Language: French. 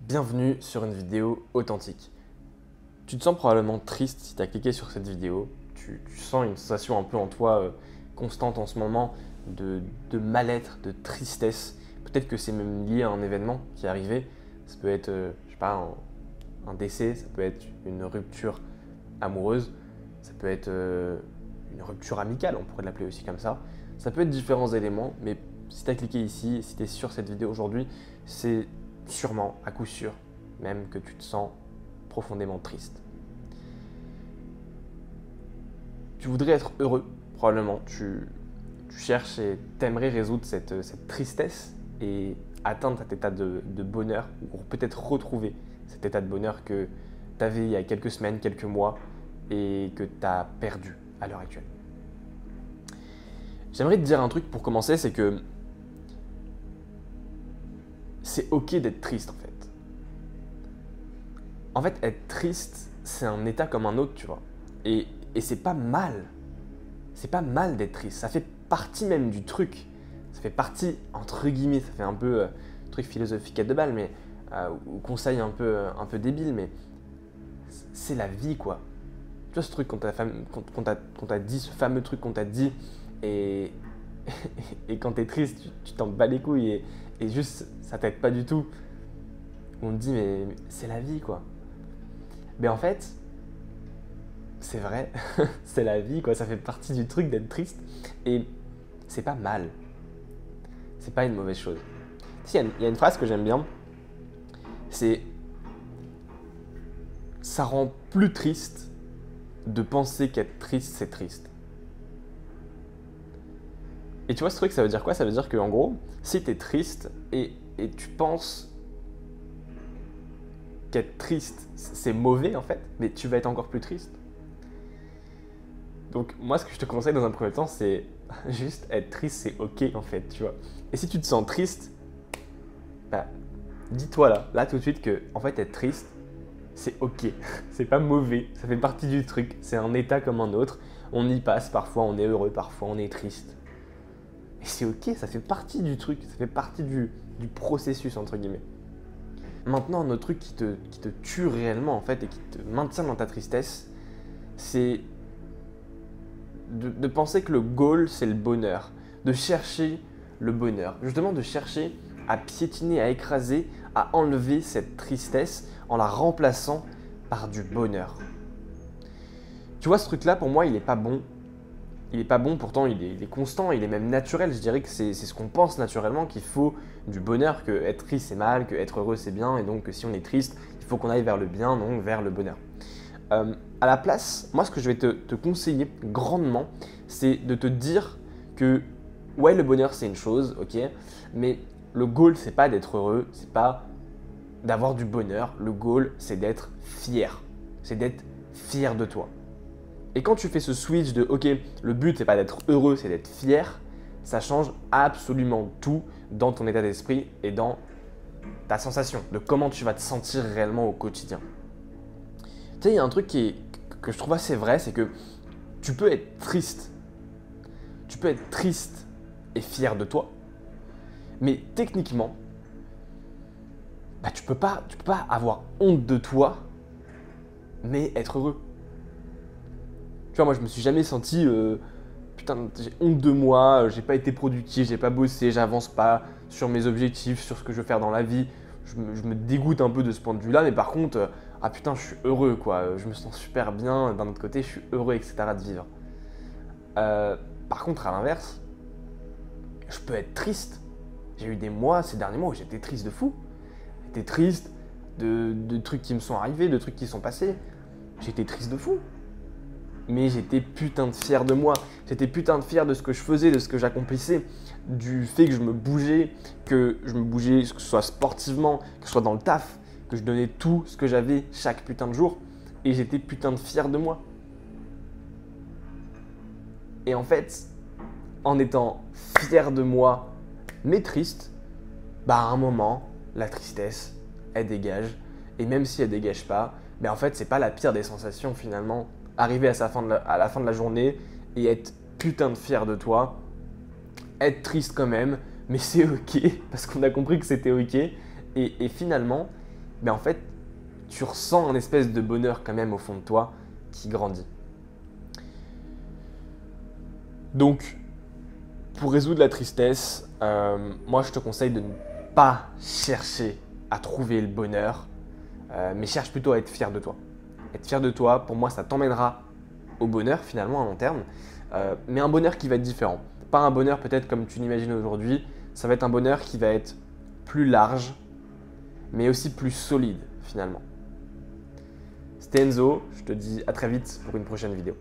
Bienvenue sur une vidéo authentique. Tu te sens probablement triste si tu as cliqué sur cette vidéo. Tu sens une sensation un peu en toi constante en ce moment de mal-être, de tristesse. Peut-être que c'est même lié à un événement qui est arrivé. Ça peut être, je sais pas, un décès, ça peut être une rupture amoureuse, ça peut être une rupture amicale, on pourrait l'appeler aussi comme ça. Ça peut être différents éléments, mais si tu as cliqué ici et si tu es sur cette vidéo aujourd'hui, c'est sûrement, à coup sûr, même que tu te sens profondément triste. Tu voudrais être heureux, probablement. Tu cherches et t'aimerais résoudre cette tristesse et atteindre cet état de bonheur, ou peut-être retrouver cet état de bonheur que tu avais il y a quelques semaines, quelques mois, et que tu as perdu à l'heure actuelle. J'aimerais te dire un truc pour commencer, c'est que c'est ok d'être triste en fait. En fait, être triste, c'est un état comme un autre, tu vois. Et c'est pas mal. C'est pas mal d'être triste. Ça fait partie même du truc. Ça fait partie, entre guillemets, ça fait un peu truc philosophique à deux balles, mais, ou conseil un peu débile, mais c'est la vie, quoi. Tu vois ce truc qu'on t'a dit, ce fameux truc qu'on t'a dit, et, et quand t'es triste, tu t'en bats les couilles, et juste, ça t'aide pas du tout. On te dit, mais c'est la vie, quoi. Mais en fait, c'est vrai, c'est la vie, quoi. Ça fait partie du truc d'être triste. Et c'est pas mal. C'est pas une mauvaise chose. Si, il y a une phrase que j'aime bien. C'est ça rend plus triste de penser qu'être triste, c'est triste. Et tu vois ce truc, ça veut dire quoi? Ça veut dire qu'en gros, si t'es triste et tu penses qu'être triste, c'est mauvais en fait, mais tu vas être encore plus triste. Donc moi, ce que je te conseille dans un premier temps, c'est juste être triste, c'est ok en fait, tu vois. Et si tu te sens triste, bah, dis-toi là tout de suite que en fait être triste, c'est ok, c'est pas mauvais, ça fait partie du truc, c'est un état comme un autre. On y passe, parfois on est heureux, parfois on est triste. Et c'est ok, ça fait partie du truc, ça fait partie du processus entre guillemets. Maintenant, un autre truc qui te tue réellement en fait et qui te maintient dans ta tristesse, c'est de penser que le goal, c'est le bonheur, de chercher le bonheur, justement de chercher à piétiner, à écraser, à enlever cette tristesse en la remplaçant par du bonheur. Tu vois, ce truc-là, pour moi, il n'est pas bon. Il n'est pas bon, pourtant il est constant, il est même naturel. Je dirais que c'est ce qu'on pense naturellement, qu'il faut du bonheur, que être triste c'est mal, que être heureux c'est bien, et donc que si on est triste, il faut qu'on aille vers le bien, donc vers le bonheur. À la place, moi ce que je vais te conseiller grandement, c'est de te dire que ouais, le bonheur c'est une chose, ok, mais le goal c'est pas d'être heureux, c'est pas d'avoir du bonheur, le goal c'est d'être fier, c'est d'être fier de toi. Et quand tu fais ce switch de ok, le but c'est pas d'être heureux, c'est d'être fier, ça change absolument tout dans ton état d'esprit et dans ta sensation, de comment tu vas te sentir réellement au quotidien. Tu sais, il y a un truc que je trouve assez vrai, c'est que tu peux être triste. Tu peux être triste et fier de toi, mais techniquement, bah, tu peux pas avoir honte de toi, mais être heureux. Tu vois, moi je me suis jamais senti putain, j'ai honte de moi, j'ai pas été productif, j'ai pas bossé, j'avance pas sur mes objectifs, sur ce que je veux faire dans la vie. Je me dégoûte un peu de ce point de vue-là, mais par contre, ah putain, je suis heureux quoi, je me sens super bien, d'un autre côté, je suis heureux, etc. de vivre. Par contre, à l'inverse, je peux être triste. J'ai eu des mois, ces derniers mois, où j'étais triste de fou. J'étais triste de trucs qui me sont arrivés, de trucs qui sont passés. J'étais triste de fou. Mais j'étais putain de fier de moi. J'étais putain de fier de ce que je faisais, de ce que j'accomplissais, du fait que je me bougeais, que ce soit sportivement, que ce soit dans le taf, que je donnais tout ce que j'avais chaque putain de jour. Et j'étais putain de fier de moi. Et en fait, en étant fier de moi, mais triste, bah à un moment, la tristesse, elle dégage. Et même si elle dégage pas, en fait, c'est pas la pire des sensations finalement. Arriver à la fin de la journée et être putain de fier de toi, être triste quand même, mais c'est ok, parce qu'on a compris que c'était ok. Et finalement, mais en fait, tu ressens un espèce de bonheur quand même au fond de toi qui grandit. Donc, pour résoudre la tristesse, moi je te conseille de ne pas chercher à trouver le bonheur, mais cherche plutôt à être fier de toi. Être fier de toi, pour moi, ça t'emmènera au bonheur finalement à long terme, mais un bonheur qui va être différent. Pas un bonheur peut-être comme tu l'imagines aujourd'hui, ça va être un bonheur qui va être plus large, mais aussi plus solide finalement. C'était Enzo, je te dis à très vite pour une prochaine vidéo.